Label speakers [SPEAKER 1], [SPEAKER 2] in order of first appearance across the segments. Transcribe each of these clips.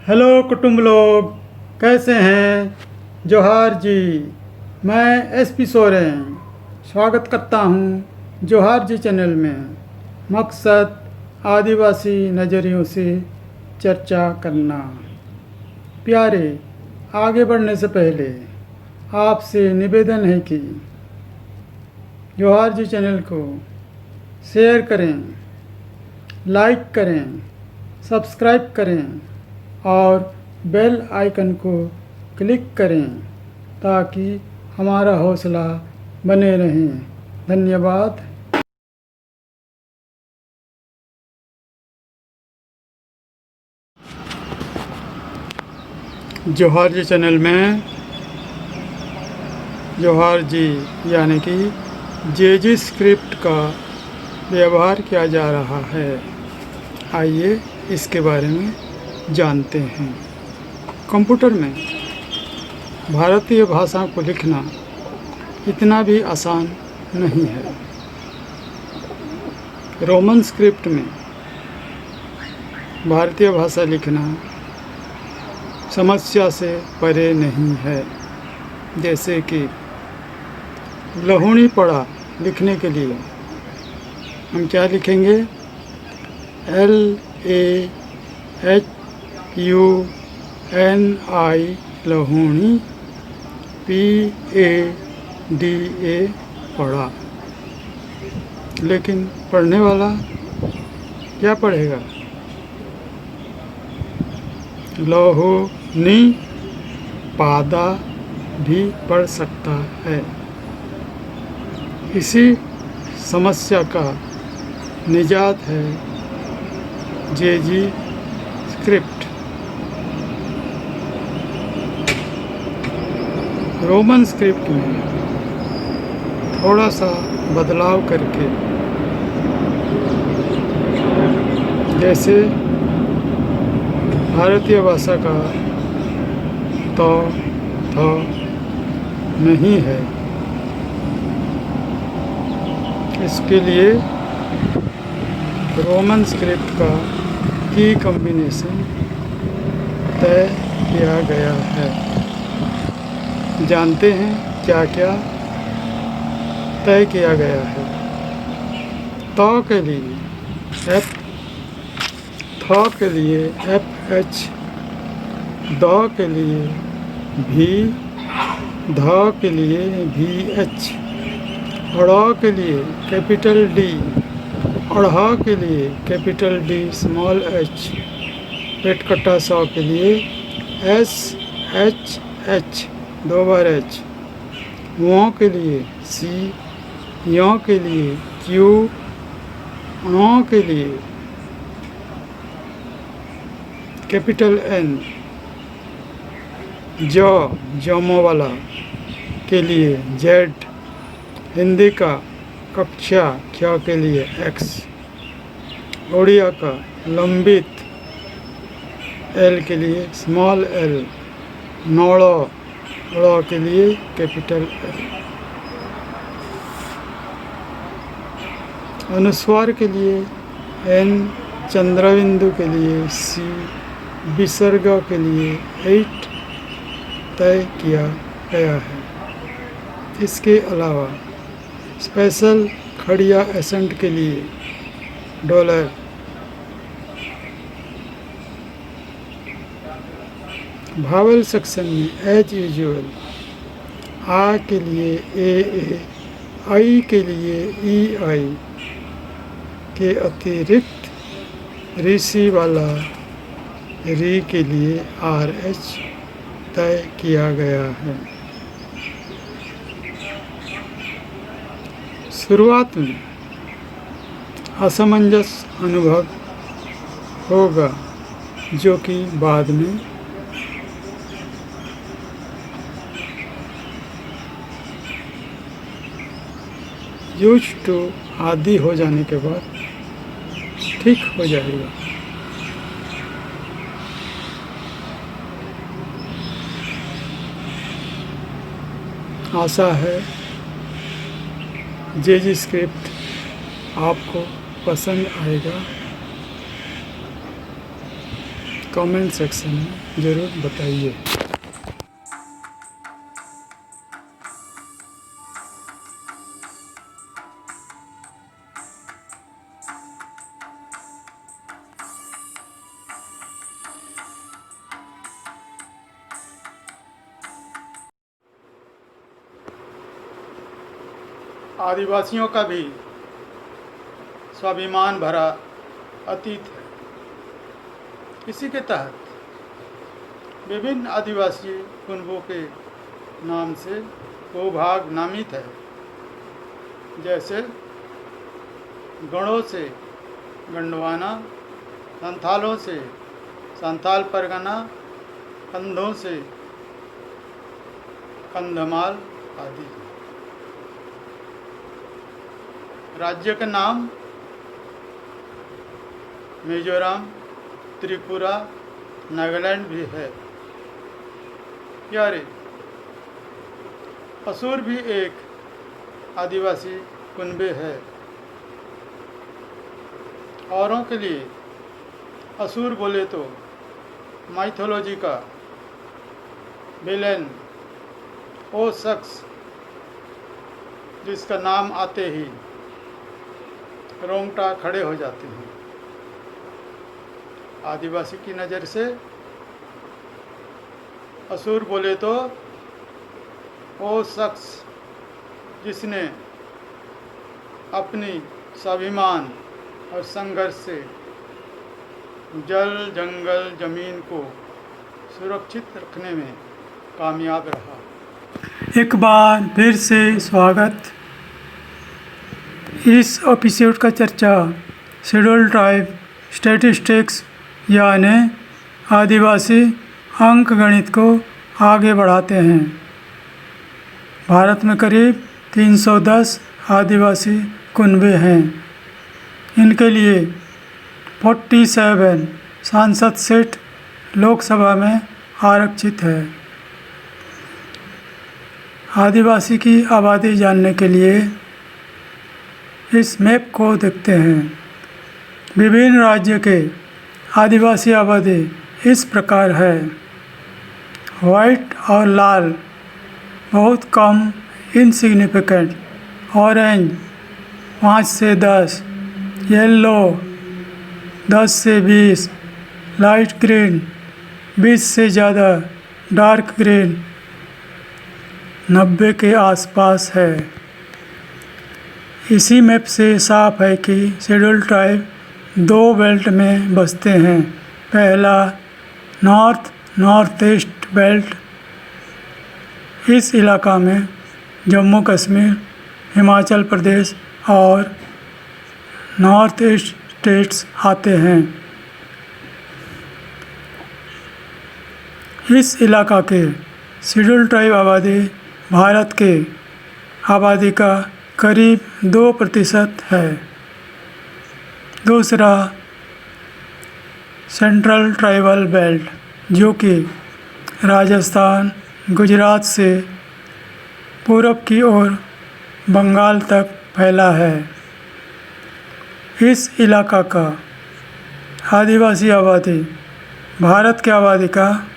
[SPEAKER 1] Hello कुटुंब लोग, कैसे हैं? जोहार जी। मैं एसपी सोरेन स्वागत करता हूं जोहार जी चैनल में। मकसद आदिवासी नज़रियों से चर्चा करना। प्यारे, आगे बढ़ने से पहले आपसे निवेदन है कि जोहार जी चैनल को शेयर करें, लाइक करें, सब्सक्राइब करें और बेल आइकन को क्लिक करें ताकि हमारा हौसला बने रहें। धन्यवाद। जोहार जी चैनल में जोहार जी यानी कि जेजी स्क्रिप्ट का व्यवहार किया जा रहा है। आइए इसके बारे में जानते हैं। कंप्यूटर में भारतीय भाषा को लिखना इतना भी आसान नहीं है। रोमन स्क्रिप्ट में भारतीय भाषा लिखना समस्या से परे नहीं है। जैसे कि लहुणी पड़ा लिखने के लिए हम क्या लिखेंगे? LAHUNI लहुणी, PADA पड़ा। लेकिन पढ़ने वाला क्या पढ़ेगा? लहुनी पादा भी पढ़ सकता है। इसी समस्या का निजात है जेजी स्क्रिप्ट। रोमन स्क्रिप्ट में थोड़ा सा बदलाव करके, जैसे भारतीय भाषा का तो थ नहीं है, इसके लिए रोमन स्क्रिप्ट का की कॉम्बिनेशन तय किया गया है। जानते हैं क्या क्या तय किया गया है? तो के लिए F, थ के लिए FH, द के लिए V, ध के लिए VH, अड़ के लिए कैपिटल D, अढ़ के लिए कैपिटल D स्मॉल h, पेट कट्टा सौ के लिए SHH 2 बार H, वों के लिए C, यों के लिए Q, णों के लिए कैपिटल N, जमो वाला के लिए Z, हिंदी का कक्षा ख्या के लिए X, उड़िया का लंबित L के लिए स्मॉल l, नौड़ो ड़ के लिए कैपिटल L, अनुस्वार के लिए N, चंद्रबिंदु के लिए C, विसर्ग के लिए 8 तय किया गया है। इसके अलावा स्पेशल खड़िया एसेंट के लिए $, भावल सेक्शन में एज यूजुअल आ के लिए AA, आई के लिए EI के अतिरिक्त ऋषि वाला री के लिए RH तय किया गया है। शुरुआत में असमंजस अनुभव होगा, जो कि बाद में यूज्ड टू आदि हो जाने के बाद ठीक हो जाएगा। आशा है जेजी स्क्रिप्ट आपको पसंद आएगा। कमेंट सेक्शन में ज़रूर बताइए। आदिवासियों का भी स्वाभिमान भरा अतीत है। इसी के तहत विभिन्न आदिवासी कुनबों के नाम से भूभाग नामित है, जैसे गणों से गंडवाना, संथालों से संथाल परगना, कंधों से कंधमाल आदि। राज्य का नाम मिजोरम, त्रिपुरा, नागालैंड भी है। यारे असुर भी एक आदिवासी कुनबे है। औरों के लिए असुर बोले तो माइथोलॉजी का विलेन, वो शख्स जिसका नाम आते ही रोंगटा खड़े हो जाते हैं। आदिवासी की नज़र से असुर बोले तो वो शख्स जिसने अपनी स्वाभिमान और संघर्ष से जल, जंगल, जमीन को सुरक्षित रखने में कामयाब रहा। एक बार फिर से स्वागत। इस एपिसोड का चर्चा शेड्यूल्ड ट्राइब स्टैटिस्टिक्स यानी आदिवासी अंकगणित को आगे बढ़ाते हैं। भारत में करीब 310 आदिवासी कुनबे हैं। इनके लिए 47 सांसद सीट लोकसभा में आरक्षित है। आदिवासी की आबादी जानने के लिए इस मैप को देखते हैं। विभिन्न राज्य के आदिवासी आबादी इस प्रकार है। वाइट और लाल बहुत कम, इनसिग्निफिकेंट। ऑरेंज 5 से 10, येलो 10 से 20, लाइट ग्रीन 20 से ज़्यादा, डार्क ग्रीन 90 के आसपास है। इसी मैप से साफ है कि शेड्यूल्ड ट्राइब 2 बेल्ट में बसते हैं। पहला नॉर्थ ईस्ट बेल्ट। इस इलाका में जम्मू कश्मीर, हिमाचल प्रदेश और नॉर्थ ईस्ट स्टेट्स आते हैं। इस इलाका के शेड्यूल्ड ट्राइब आबादी भारत के आबादी का करीब 2% है। दूसरा सेंट्रल ट्राइबल बेल्ट, जो कि राजस्थान, गुजरात से पूरब की ओर बंगाल तक फैला है। इस इलाका का आदिवासी आबादी भारत की आबादी का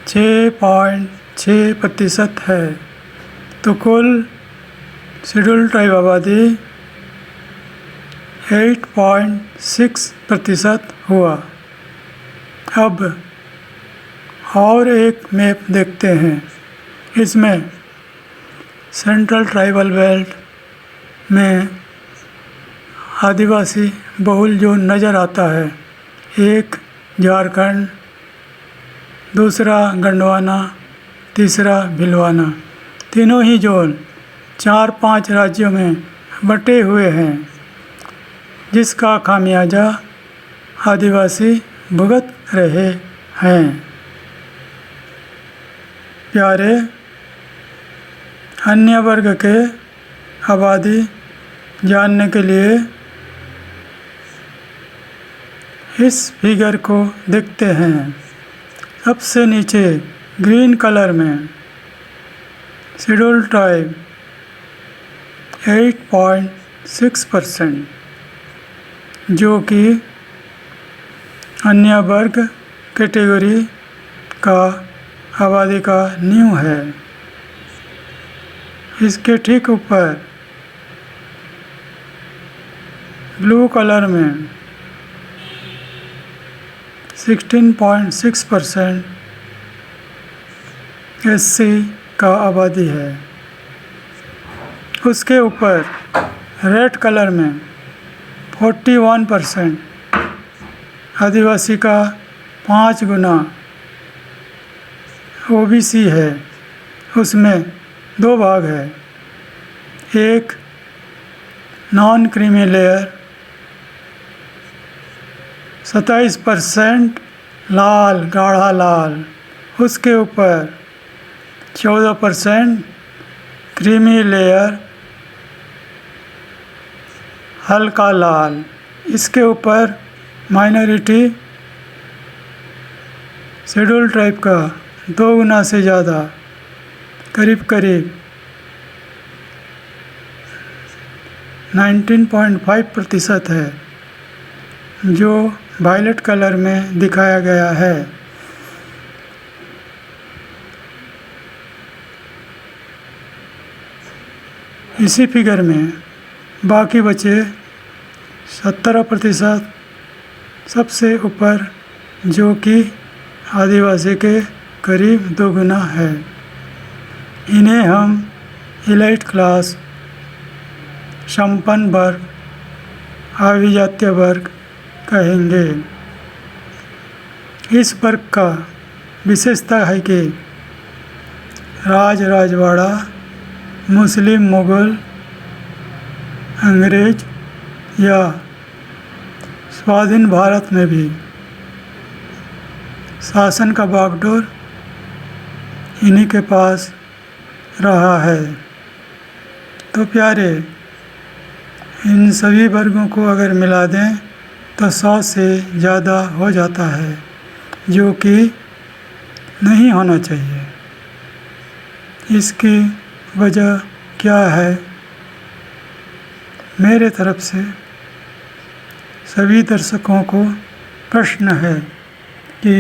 [SPEAKER 1] 6.6% है। तो कुल शेड्यूल्ड ट्राइब आबादी 8.6% हुआ। अब और एक मैप देखते हैं। इसमें सेंट्रल ट्राइबल बेल्ट में आदिवासी बहुल जोन नज़र आता है। एक झारखंड, दूसरा गंडवाना, तीसरा भिलवाना। तीनों ही जोन 4-5 राज्यों में बटे हुए हैं, जिसका खामियाजा आदिवासी भुगत रहे हैं। प्यारे, अन्य वर्ग के आबादी जानने के लिए इस फिगर को देखते हैं। सबसे नीचे ग्रीन कलर में शेड्यूल्ड ट्राइब 8.6%, जो कि अन्य वर्ग कैटेगरी का आबादी का न्यू है। इसके ठीक ऊपर ब्लू कलर में 16.6% एससी का आबादी है। उसके ऊपर रेड कलर में 41% आदिवासी का 5 गुना ओबीसी है। उसमें 2 भाग है, एक नॉन क्रीमी लेयर 27% लाल गाढ़ा लाल, उसके ऊपर 14% क्रीमी लेयर हल्का लाल, इसके ऊपर माइनॉरिटी शेड्यूल ट्राइब का 2 गुना से ज़्यादा, करीब 19.5% है, जो वायलेट कलर में दिखाया गया है। इसी फिगर में बाकी बचे 17% सबसे ऊपर, जो कि आदिवासी के करीब 2 गुना है। इन्हें हम इलाइट क्लास, संपन्न वर्ग, अभिजात्य वर्ग कहेंगे। इस वर्ग का विशेषता है कि राजवाड़ा, मुस्लिम, मुगल, अंग्रेज या स्वाधीन भारत में भी शासन का बागडोर इन्हीं के पास रहा है। तो प्यारे, इन सभी वर्गों को अगर मिला दें तो 100 से ज़्यादा हो जाता है, जो कि नहीं होना चाहिए। इसकी वजह क्या है? मेरे तरफ से सभी दर्शकों को प्रश्न है कि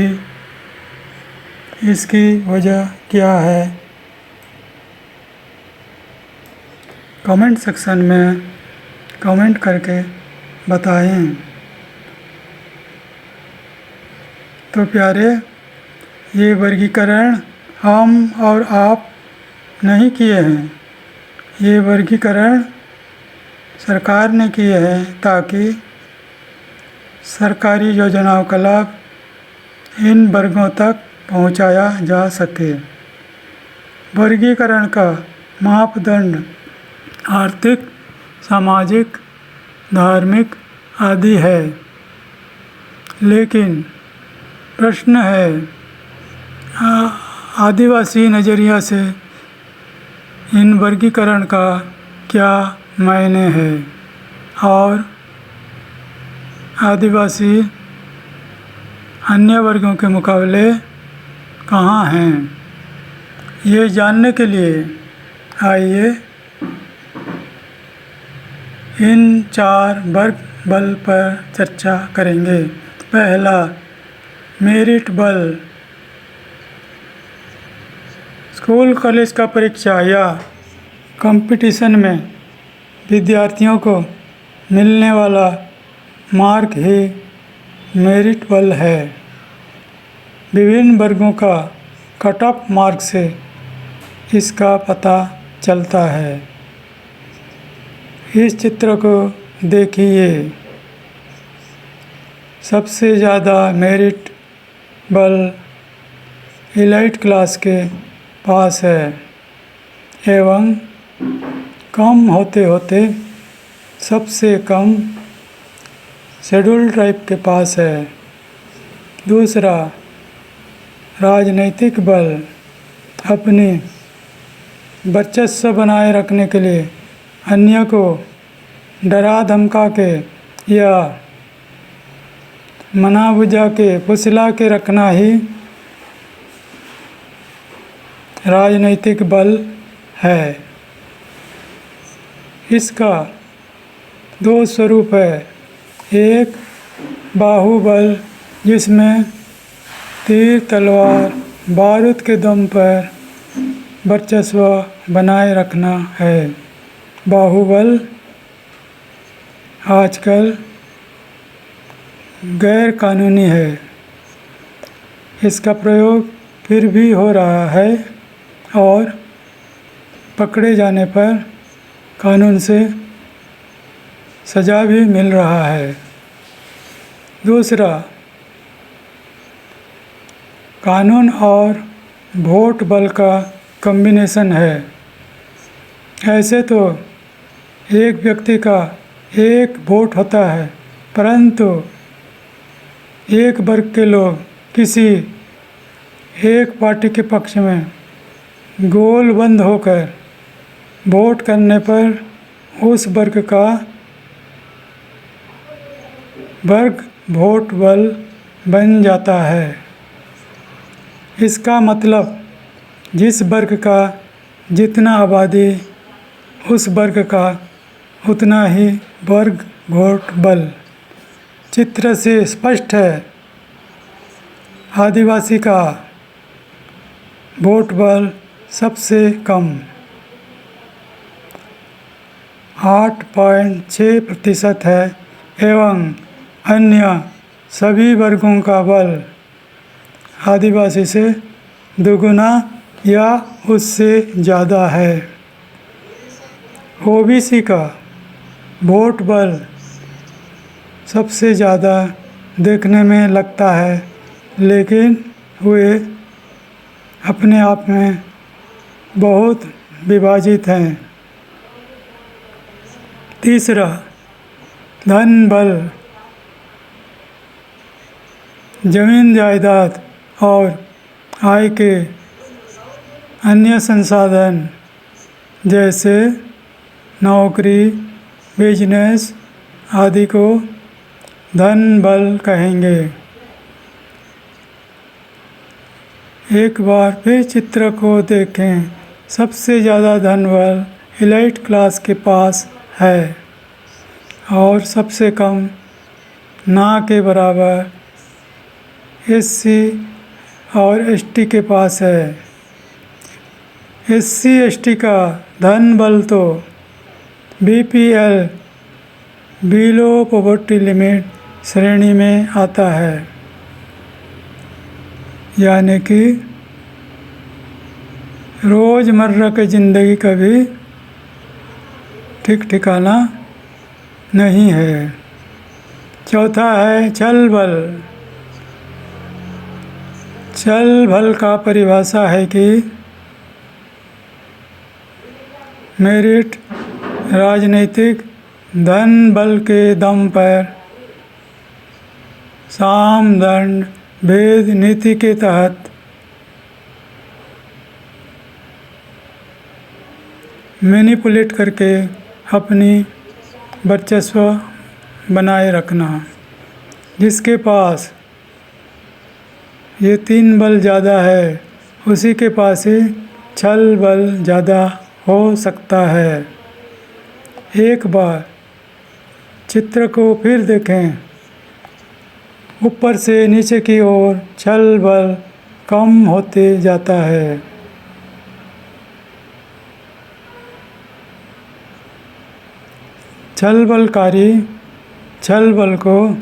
[SPEAKER 1] इसकी वजह क्या है। कमेंट सेक्शन में कमेंट करके बताएं। तो प्यारे, ये वर्गीकरण हम और आप नहीं किए हैं, ये वर्गीकरण सरकार ने किए हैं ताकि सरकारी योजनाओं का लाभ इन वर्गों तक पहुंचाया जा सके। वर्गीकरण का मापदंड आर्थिक, सामाजिक, धार्मिक आदि है, लेकिन प्रश्न है आदिवासी नज़रिया से इन वर्गीकरण का क्या मायने है और आदिवासी अन्य वर्गों के मुकाबले कहाँ हैं। ये जानने के लिए आइए इन 4 वर्ग बल पर चर्चा करेंगे। पहला, मेरिट बल। स्कूल कॉलेज का परीक्षा या कंपटीशन में विद्यार्थियों को मिलने वाला मार्क ही मेरिट बल है। विभिन्न वर्गों का कट ऑफ मार्क से इसका पता चलता है। इस चित्र को देखिए। सबसे ज़्यादा मेरिट बल इलाइट क्लास के पास है एवं कम होते होते सबसे कम शेड्यूल ट्राइब के पास है। दूसरा, राजनीतिक बल। अपने वर्चस्व बनाए रखने के लिए अन्य को डरा धमका के या मना बुझा के फुसला के रखना ही राजनीतिक बल है। इसका 2 स्वरूप है, एक बाहुबल जिसमें तीर तलवार बारूद के दम पर वर्चस्व बनाए रखना है। बाहुबल आजकल गैर कानूनी है। इसका प्रयोग फिर भी हो रहा है और पकड़े जाने पर कानून से सज़ा भी मिल रहा है। दूसरा, कानून और वोट बल का कॉम्बिनेशन है। ऐसे तो एक व्यक्ति का एक वोट होता है, परंतु एक वर्ग के लोग किसी एक पार्टी के पक्ष में गोलबंद होकर वोट करने पर उस वर्ग का वर्ग वोट बल बन जाता है। इसका मतलब जिस वर्ग का जितना आबादी, उस वर्ग का उतना ही वर्ग वोट बल। चित्र से स्पष्ट है, आदिवासी का वोट बल सबसे कम 8.6% है एवं अन्य सभी वर्गों का बल आदिवासी से दोगुना या उससे ज़्यादा है। ओबीसी का वोट बल सबसे ज़्यादा देखने में लगता है, लेकिन वे अपने आप में बहुत विभाजित हैं। तीसरा, धन बल, जमीन जायदाद और आय के अन्य संसाधन जैसे नौकरी, बिजनेस आदि को धन बल कहेंगे। एक बार फिर चित्र को देखें। सबसे ज़्यादा धन बल एलीट क्लास के पास है और सबसे कम ना के बराबर एससी और एसटी के पास है। एससी एसटी का धन बल तो बीपीएल बिलो पॉवर्टी लिमिट श्रेणी में आता है, यानी कि रोज़मर्रा की ज़िंदगी का भी ठीक ठिकाना नहीं है। चौथा है छल बल। छल बल का परिभाषा है कि मेरिट, राजनीतिक धन बल के दम पर साम दंड भेद नीति के तहत मैनिपुलेट करके अपनी वर्चस्व बनाए रखना। जिसके पास ये तीन बल ज़्यादा है, उसी के पास ही छल बल ज़्यादा हो सकता है। एक बार चित्र को फिर देखें। ऊपर से नीचे की ओर छल बल कम होते जाता है। छल बलकारी छल बल को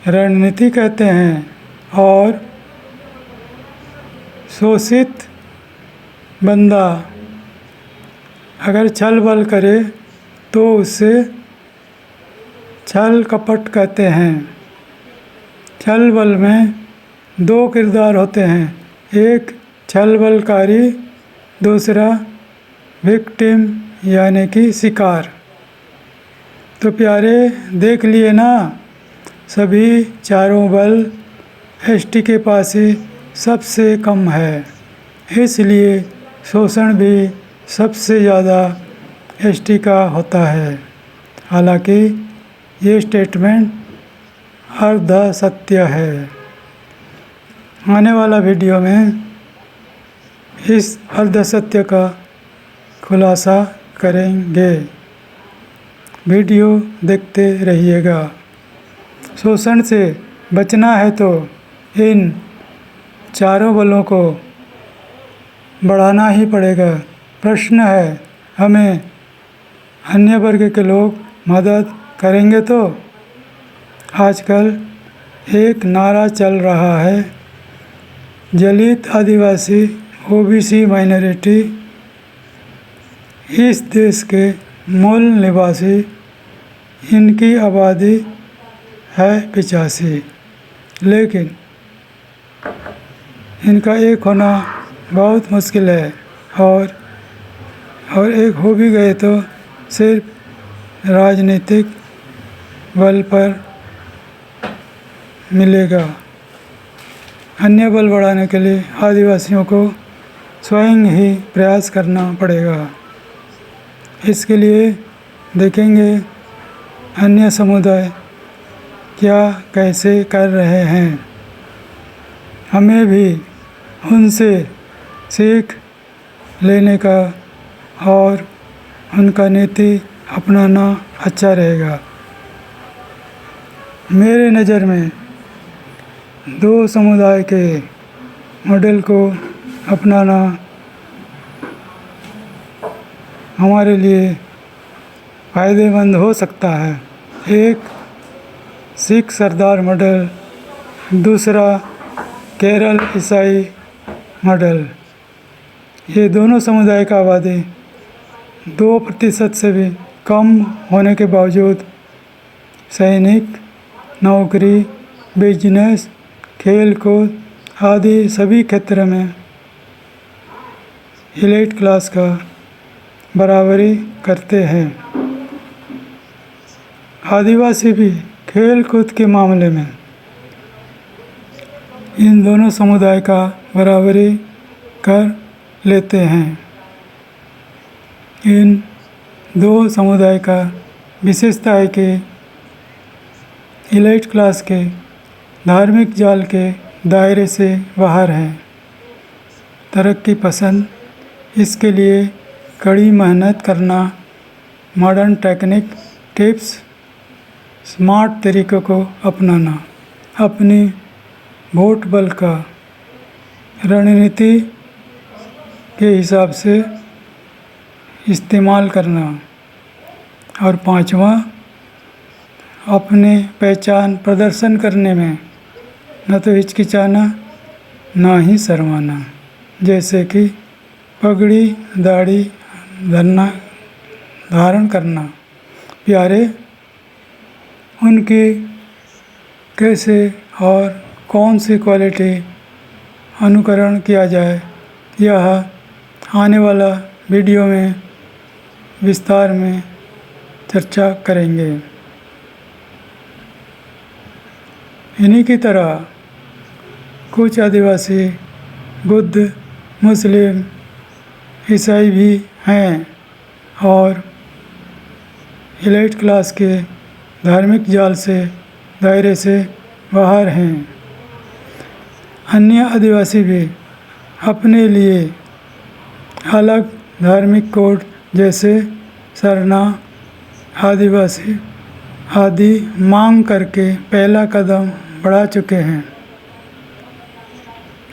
[SPEAKER 1] रणनीति कहते हैं और शोषित बंदा अगर छल बल करे तो उसे छल कपट कहते हैं। छल बल में दो किरदार होते हैं, एक छल बलकारी, दूसरा विक्टिम यानी कि शिकार। तो प्यारे देख लिए ना, सभी चारों बल एसटी के पास ही सबसे कम है, इसलिए शोषण भी सबसे ज़्यादा एसटी का होता है। हालांकि ये स्टेटमेंट अर्ध सत्य है। आने वाला वीडियो में इस अर्ध सत्य का खुलासा करेंगे। वीडियो देखते रहिएगा। शोषण से बचना है तो इन चारों बलों को बढ़ाना ही पड़ेगा। प्रश्न है, हमें अन्य वर्ग के लोग मदद करेंगे तो? आजकल एक नारा चल रहा है, दलित, आदिवासी, ओबीसी माइनॉरिटी इस देश के मूल निवासी, इनकी आबादी है 85, लेकिन इनका एक होना बहुत मुश्किल है और एक हो भी गए तो सिर्फ राजनीतिक बल पर मिलेगा। अन्य बल बढ़ाने के लिए आदिवासियों को स्वयं ही प्रयास करना पड़ेगा। इसके लिए देखेंगे अन्य समुदाय क्या कैसे कर रहे हैं, हमें भी उनसे सीख लेने का और उनका नीति अपनाना अच्छा रहेगा। मेरे नज़र में दो समुदाय के मॉडल को अपनाना हमारे लिए फ़ायदेमंद हो सकता है। एक सिख सरदार मॉडल, दूसरा केरल ईसाई मॉडल। ये दोनों समुदाय का आबादी 2% से भी कम होने के बावजूद सैनिक, नौकरी, बिजनेस, खेल कूद आदि सभी क्षेत्र में एलीट क्लास का बराबरी करते हैं। आदिवासी भी खेल कूद के मामले में इन दोनों समुदाय का बराबरी कर लेते हैं। इन दो समुदाय का विशेषता है कि एलीट क्लास के धार्मिक जाल के दायरे से बाहर है, तरक्की पसंद, इसके लिए कड़ी मेहनत करना, मॉडर्न टेक्निक, टिप्स, स्मार्ट तरीक़ों को अपनाना, अपनी वोट बल का रणनीति के हिसाब से इस्तेमाल करना, और पांचवा, अपने पहचान प्रदर्शन करने में न तो हिचकिचाना ना ही शर्माना, जैसे कि पगड़ी, दाढ़ी धारण करना। प्यारे, उनकी कैसे और कौन सी क्वालिटी अनुकरण किया जाए, यह आने वाला वीडियो में विस्तार में चर्चा करेंगे। इन्हीं की तरह कुछ आदिवासी बुद्ध, मुस्लिम, ईसाई भी हैं और एलीट क्लास के धार्मिक जाल से दायरे से बाहर हैं। अन्य आदिवासी भी अपने लिए अलग धार्मिक कोड जैसे सरना, आदिवासी आदि मांग करके पहला कदम बढ़ा चुके हैं।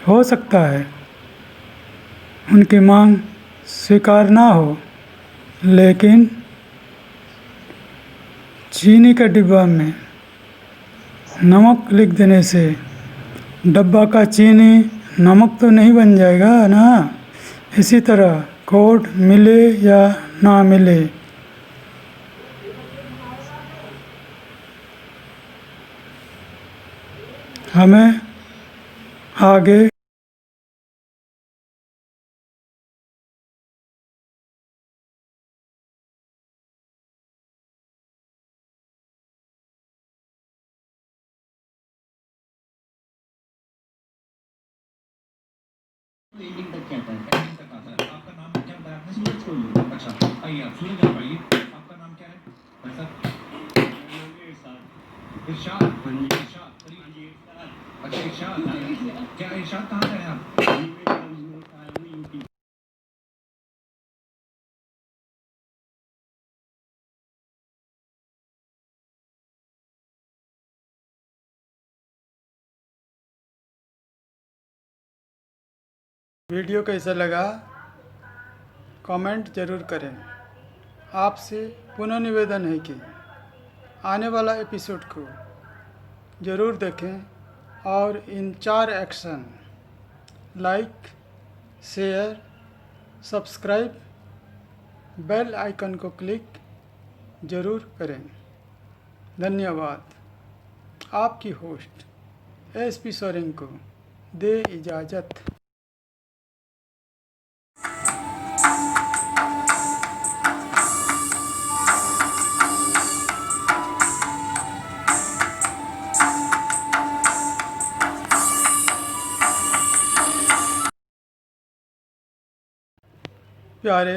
[SPEAKER 1] हो सकता है उनकी मांग स्वीकार ना हो, लेकिन चीनी का डिब्बा में नमक लिख देने से डब्बा का चीनी नमक तो नहीं बन जाएगा ना। इसी तरह कोड मिले या ना मिले, हमें आगे
[SPEAKER 2] एंडिंग तक क्या आता है? एंडिंग तक आता है। आपका नाम क्या बताया आपने? सूरज कोल्लू। अच्छा, आइए आप सूरज आप आइए। आपका नाम क्या है भाई साहब? इरशाद। इरशाद अच्छा इरशाद, क्या इरशाद कहाँ से हैं आप?
[SPEAKER 1] वीडियो कैसा लगा कमेंट ज़रूर करें। आपसे पुनः निवेदन है कि आने वाला एपिसोड को ज़रूर देखें और इन 4 action like, share, subscribe, bell icon को क्लिक ज़रूर करें। धन्यवाद। आपकी होस्ट एसपी सोरेन को दे इजाज़त। प्यारे